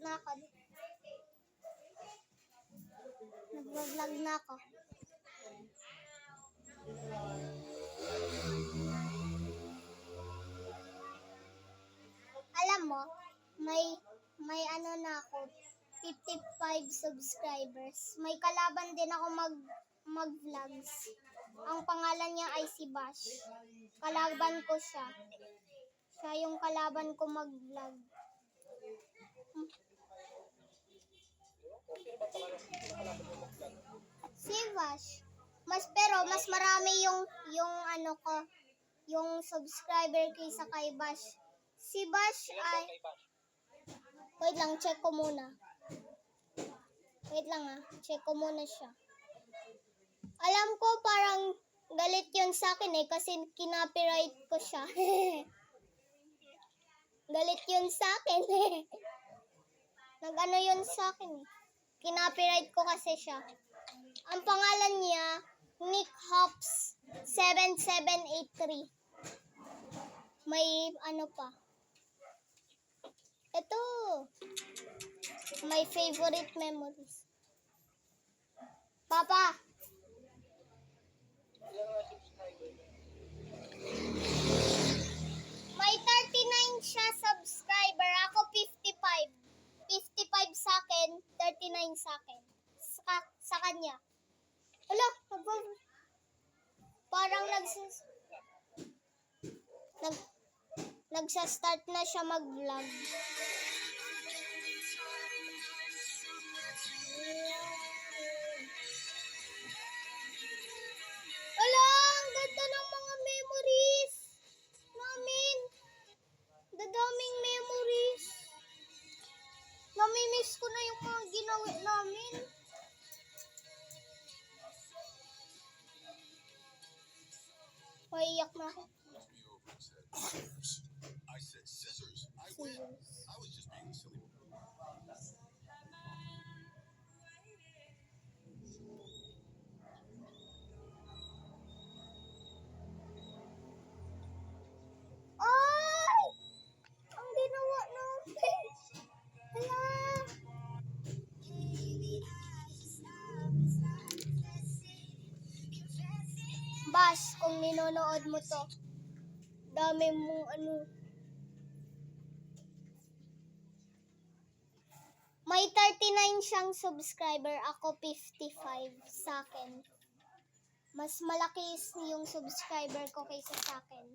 na ako. Nag-vlog na ako. Alam mo, may ano na ako, 55 subscribers. May kalaban din ako mag-vlogs. Ang pangalan niya ay si Bash. Kalaban ko siya. Siya yung kalaban ko mag-vlog. Si Bash. Pero mas marami yung ano ko, yung subscriber kaysa kay Bash. Si Bash ay... Wait lang, check ko muna. Wait lang check ko muna siya. Alam ko parang galit yun sa akin kasi kinopyright ko siya. Galit yun sa akin Nag-ano yun sa akin Kinopyright ko kasi siya. Ang pangalan niya, Nick Hops 7783. May ano pa. Ito. My favorite memories. Papa. May 39 siya subscriber. Ako 55. 55 sa akin, 39 sa akin. Sa kanya. Ala, parang nagsa-start na siya mag-vlog. Ala, ang ganda ng mga memories namin. Dadaming memories. Namimiss ko na yung mga ginawa namin. Maiyak na ako. Ay! Ang ginawa namin. Hala! Bash, kung ninonood mo to, dami mong ano. May 39 siyang subscriber, ako 55 sa akin. Mas malaki yung subscriber ko kaysa sa akin.